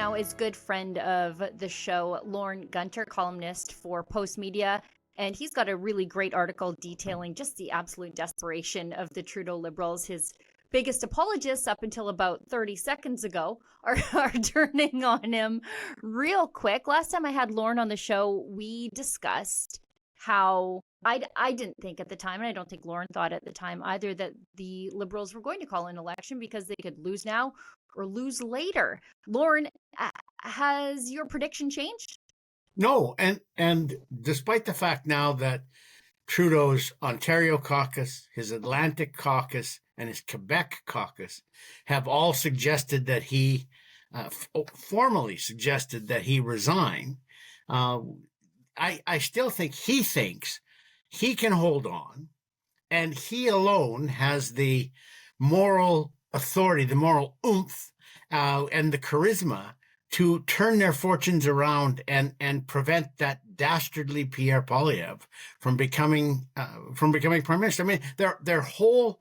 now is good friend of the show, Lorne Gunter, columnist for Post Media. And he's got a really great article detailing just the absolute desperation of the Trudeau Liberals. His biggest apologists up until about 30 seconds ago are turning on him real quick. Last time I had Lorne on the show, we discussed how I didn't think at the time, and I don't think Lorne thought at the time either, that the Liberals were going to call an election because they could lose now or lose later. Lorne, has your prediction changed? No, and despite the fact now that Trudeau's Ontario caucus, his Atlantic caucus, and his Quebec caucus have all suggested that he, formally suggested that he resign, I still think he thinks he can hold on, and he alone has the moral authority, the moral oomph, and the charisma to turn their fortunes around and prevent that dastardly Pierre Poilievre from becoming prime minister. I mean, their whole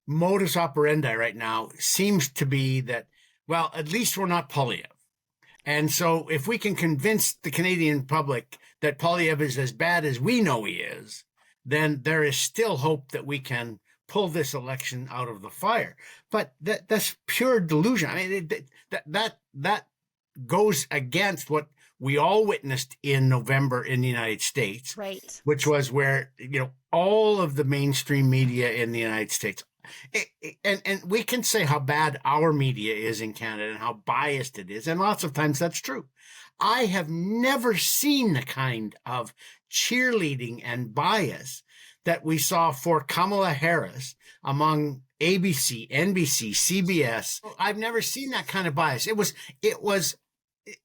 modus operandi right now seems to be that, well, at least we're not Poilievre. And so if we can convince the Canadian public that Poilievre is as bad as we know he is, then there is still hope that we can pull this election out of the fire. But that's pure delusion. I mean, that goes against what we all witnessed in November in the United States, right? Which was where, all of the mainstream media in the United States, and we can say how bad our media is in Canada and how biased it is, and lots of times that's true. I have never seen the kind of cheerleading and bias that we saw for Kamala Harris among ABC, NBC, CBS. I've never seen that kind of bias. It was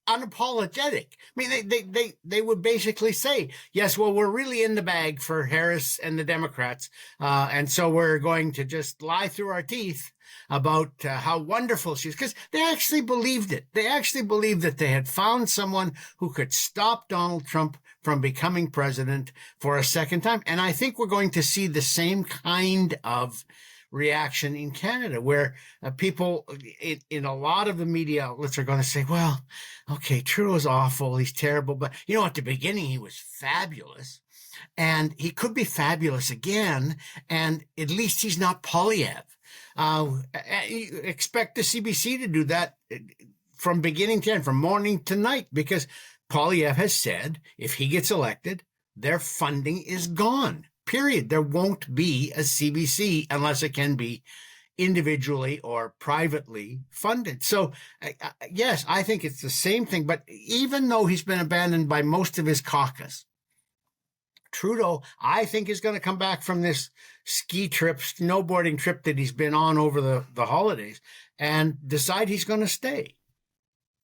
unapologetic. I mean, they would basically say, yes, well, we're really in the bag for Harris and the Democrats, and so we're going to just lie through our teeth about how wonderful she is, because they actually believed it. They actually believed that they had found someone who could stop Donald Trump from becoming president for a second time. And I think we're going to see the same kind of reaction in Canada, where people in a lot of the media outlets are going to say, well, okay, Trudeau's awful, he's terrible, but at the beginning he was fabulous, and he could be fabulous again, and at least he's not Poilievre. You expect the CBC to do that from beginning to end, from morning to night, because Poilievre has said if he gets elected, their funding is gone. Period. There won't be a CBC unless it can be individually or privately funded. So, yes, I think it's the same thing. But even though he's been abandoned by most of his caucus, Trudeau, I think, is going to come back from this snowboarding trip that he's been on over the holidays and decide he's going to stay.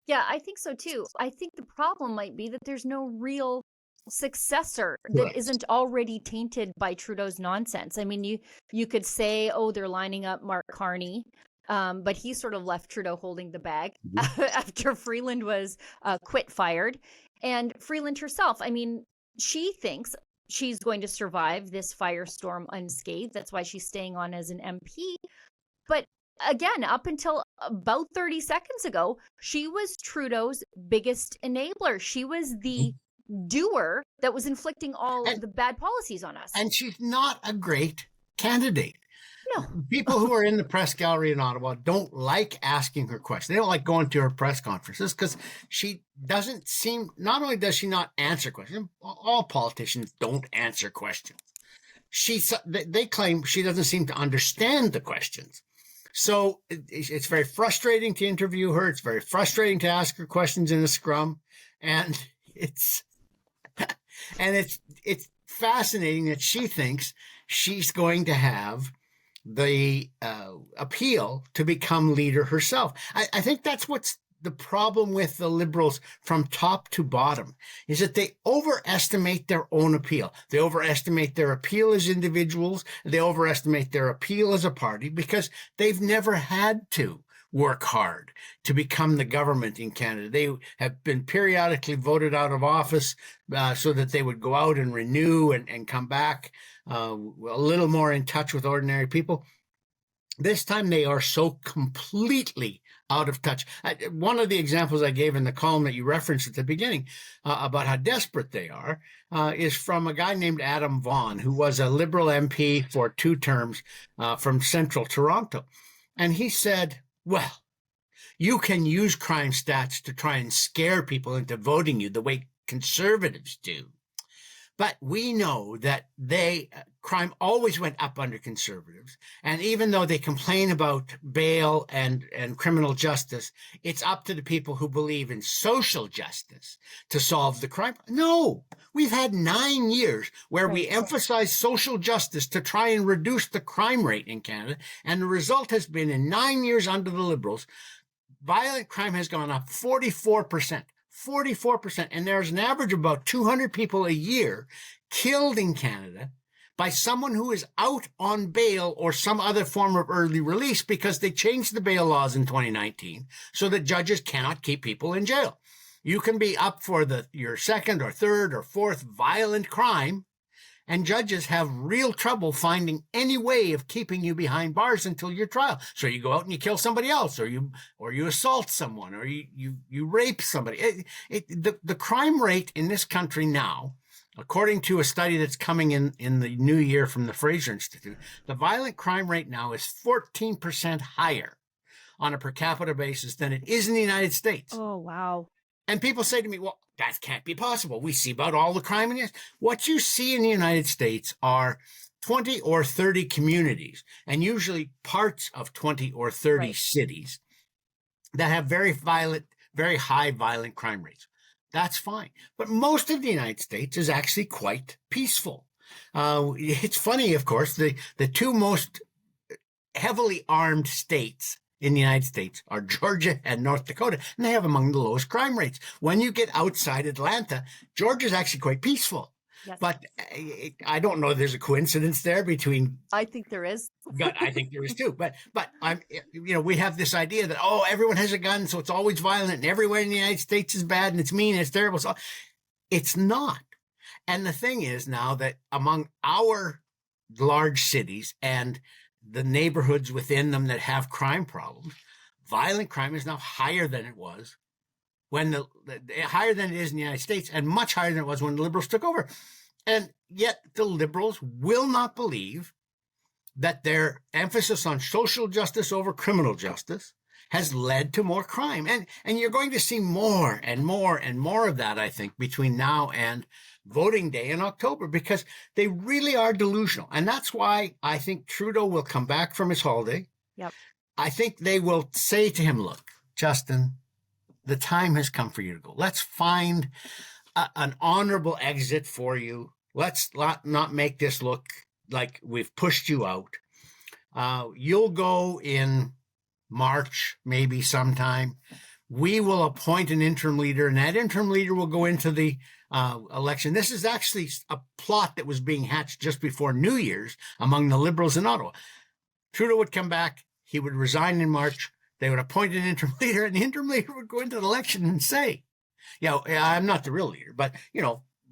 Yeah, I think so too. I think the problem might be that there's no real successor that isn't already tainted by Trudeau's nonsense. I mean, you could say, oh, they're lining up Mark Carney, but he sort of left Trudeau holding the bag after Freeland was fired. And Freeland herself, I mean, she thinks she's going to survive this firestorm unscathed. That's why she's staying on as an MP. But again, up until about 30 seconds ago, she was Trudeau's biggest enabler. She was the doer that was inflicting all of the bad policies on us. And she's not a great candidate. No. People who are in the press gallery in Ottawa don't like asking her questions. They don't like going to her press conferences because she doesn't seem, not only does she not answer questions, all politicians don't answer questions. They claim she doesn't seem to understand the questions. So it's very frustrating to interview her. It's very frustrating to ask her questions in a scrum. And it's fascinating that she thinks she's going to have the appeal to become leader herself. I think that's what's the problem with the Liberals from top to bottom, is that they overestimate their own appeal. They overestimate their appeal as individuals. They overestimate their appeal as a party because they've never had to work hard to become the government in Canada. They have been periodically voted out of office so that they would go out and renew and come back a little more in touch with ordinary people. This time they are so completely out of touch. One of the examples I gave in the column that you referenced at the beginning about how desperate they are is from a guy named Adam Vaughan, who was a Liberal MP for 2 terms from central Toronto. And he said, well, you can use crime stats to try and scare people into voting you the way conservatives do. But we know that crime always went up under conservatives. And even though they complain about bail and criminal justice, it's up to the people who believe in social justice to solve the crime. No, we've had 9 years where we emphasize social justice to try and reduce the crime rate in Canada. And the result has been in 9 years under the Liberals, violent crime has gone up 44%. 44%. And there's an average of about 200 people a year killed in Canada by someone who is out on bail or some other form of early release because they changed the bail laws in 2019 so that judges cannot keep people in jail. You can be up for your second or third or fourth violent crime, and judges have real trouble finding any way of keeping you behind bars until your trial. So you go out and you kill somebody else, or you assault someone, or you rape somebody. The crime rate in this country now, according to a study that's coming in the new year from the Fraser Institute, the violent crime rate now is 14% higher on a per capita basis than it is in the United States. Oh, wow. And people say to me, well, that can't be possible. We see about all the crime in this. What you see in the United States are 20 or 30 communities, and usually parts of 20 or 30 cities that have very high violent crime rates. That's fine. But most of the United States is actually quite peaceful. It's funny, of course, the 2 most heavily armed states in the United States are Georgia and North Dakota, and they have among the lowest crime rates. When you get outside Atlanta, Georgia is actually quite peaceful. Yes. But I don't know if there's a coincidence there between. I think there is. I think there is too. But we have this idea that, everyone has a gun, so it's always violent, and everywhere in the United States is bad, and it's mean, and it's terrible. So it's not. And the thing is now that among our large cities and the neighborhoods within them that have crime problems, violent crime is now higher than it was higher than it is in the United States, and much higher than it was when the Liberals took over. And yet the Liberals will not believe that their emphasis on social justice over criminal justice has led to more crime. And you're going to see more and more and more of that, I think, between now and voting day in October, because they really are delusional. And that's why I think Trudeau will come back from his holiday. Yep. I think they will say to him, look, Justin, the time has come for you to go. Let's find an honorable exit for you. Let's not make this look like we've pushed you out. You'll go in March, maybe sometime. We will appoint an interim leader, and that interim leader will go into the election. This is actually a plot that was being hatched just before New Year's among the Liberals in Ottawa. Trudeau would come back. He would resign in March. They would appoint an interim leader, and the interim leader would go into the election and say, I'm not the real leader, but,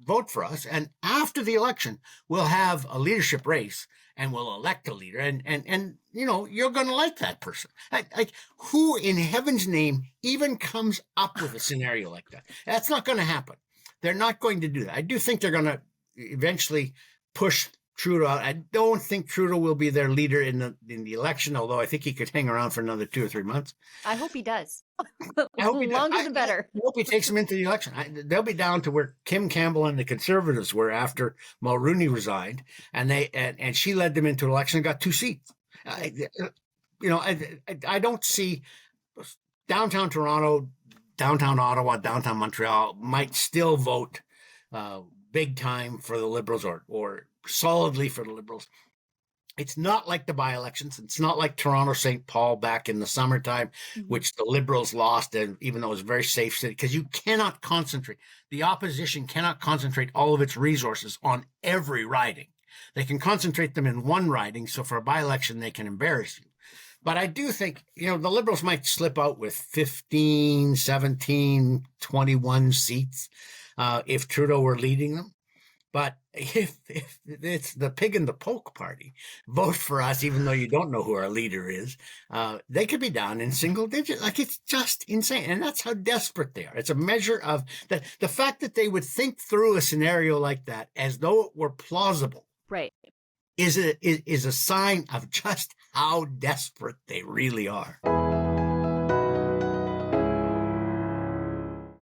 vote for us. And after the election, we'll have a leadership race, and we'll elect a leader. And you're going to like that person. Like, who in heaven's name even comes up with a scenario like that? That's not going to happen. They're not going to do that. I do think they're going to eventually push Trudeau out. I don't think Trudeau will be their leader in the election, although I think he could hang around for another 2 or 3 months. I hope he does. I hope he Longer does. the better. I hope he takes them into the election. They'll be down to where Kim Campbell and the Conservatives were after Mulroney resigned, and she led them into election and got 2 seats. I don't see downtown Toronto, downtown Ottawa, downtown Montreal might still vote big time for the Liberals or solidly for the Liberals. It's not like the by-elections. It's not like Toronto-St. Paul back in the summertime, which the Liberals lost, and even though it was a very safe city, because you cannot concentrate. The opposition cannot concentrate all of its resources on every riding. They can concentrate them in one riding, so for a by-election, they can embarrass you. But I do think, the Liberals might slip out with 15, 17, 21 seats if Trudeau were leading them. But if it's the pig and the poke party, vote for us, even though you don't know who our leader is, they could be down in single digits. Like, it's just insane. And that's how desperate they are. It's a measure of the fact that they would think through a scenario like that as though it were plausible. Right. Is a sign of just how desperate they really are.